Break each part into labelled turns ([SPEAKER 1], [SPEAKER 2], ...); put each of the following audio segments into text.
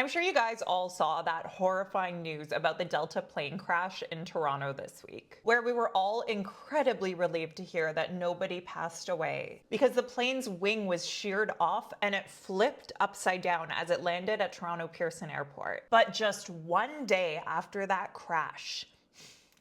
[SPEAKER 1] I'm sure you guys all saw that horrifying news about the Delta plane crash in Toronto this week, where we were all incredibly relieved to hear that nobody passed away because the plane's wing was sheared off and it flipped upside down as it landed at Toronto Pearson Airport. But just one day after that crash,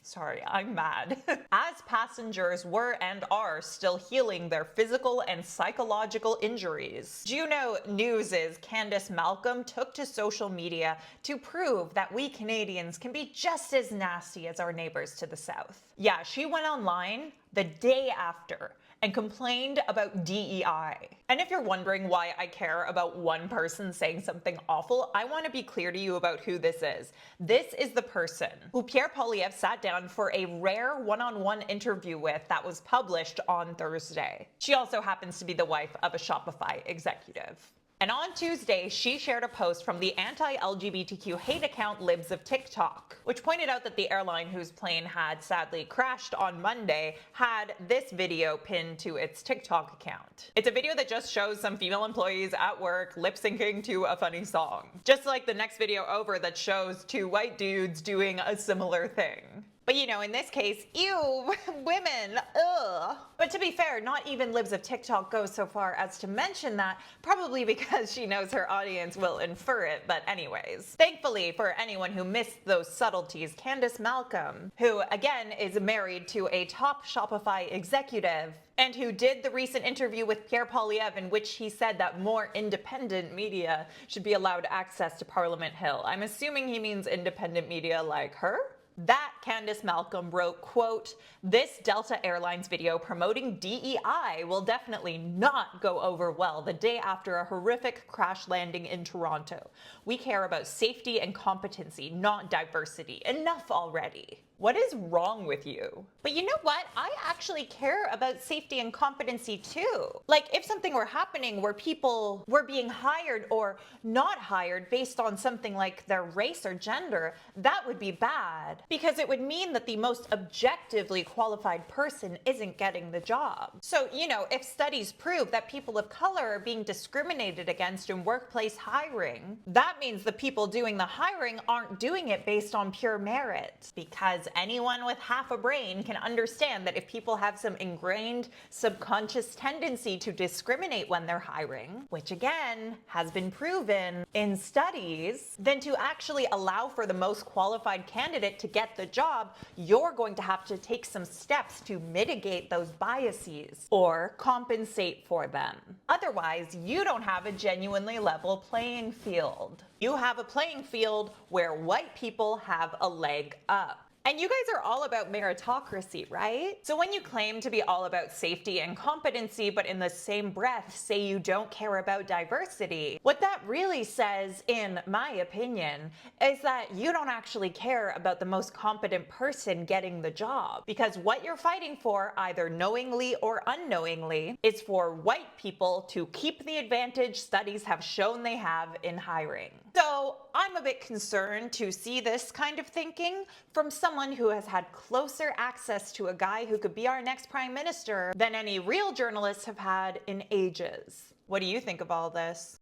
[SPEAKER 1] sorry, I'm mad. As passengers were and are still healing their physical and psychological injuries. Do you know News' Candice Malcolm took to social media to prove that we Canadians can be just as nasty as our neighbors to the south? Yeah, she went online the day after and complained about DEI. And if you're wondering why I care about one person saying something awful, I want to be clear to you about who this is. This is the person who Pierre Poilievre sat down for a rare one-on-one interview with that was published on Thursday. She also happens to be the wife of a Shopify executive. And on Tuesday, she shared a post from the anti-LGBTQ hate account Libs of TikTok, which pointed out that the airline whose plane had sadly crashed on Monday had this video pinned to its TikTok account. It's a video that just shows some female employees at work lip-syncing to a funny song. Just like the next video over that shows two white dudes doing a similar thing. But you know, in this case, ew, women, ugh. But to be fair, not even Libs of TikTok goes so far as to mention that, probably because she knows her audience will infer it, but anyways. Thankfully, for anyone who missed those subtleties, Candice Malcolm, who again is married to a top Shopify executive, and who did the recent interview with Pierre Poilievre in which he said that more independent media should be allowed access to Parliament Hill. I'm assuming he means independent media like her? That Candice Malcolm wrote, quote, "This Delta Airlines video promoting DEI will definitely not go over well the day after a horrific crash landing in Toronto. We care about safety and competency, not diversity. Enough already." What is wrong with you? But you know what? I actually care about safety and competency too. Like if something were happening where people were being hired or not hired based on something like their race or gender, that would be bad because it would mean that the most objectively qualified person isn't getting the job. So, you know, if studies prove that people of color are being discriminated against in workplace hiring, that means the people doing the hiring aren't doing it based on pure merit, because anyone with half a brain can understand that if people have some ingrained subconscious tendency to discriminate when they're hiring, which again has been proven in studies, then to actually allow for the most qualified candidate to get the job, you're going to have to take some steps to mitigate those biases or compensate for them. Otherwise, you don't have a genuinely level playing field. You have a playing field where white people have a leg up. And you guys are all about meritocracy, right? So when you claim to be all about safety and competency, but in the same breath say you don't care about diversity, what that really says, in my opinion, is that you don't actually care about the most competent person getting the job. Because what you're fighting for, either knowingly or unknowingly, is for white people to keep the advantage studies have shown they have in hiring. So I'm a bit concerned to see this kind of thinking from someone who has had closer access to a guy who could be our next prime minister than any real journalists have had in ages. What do you think of all this?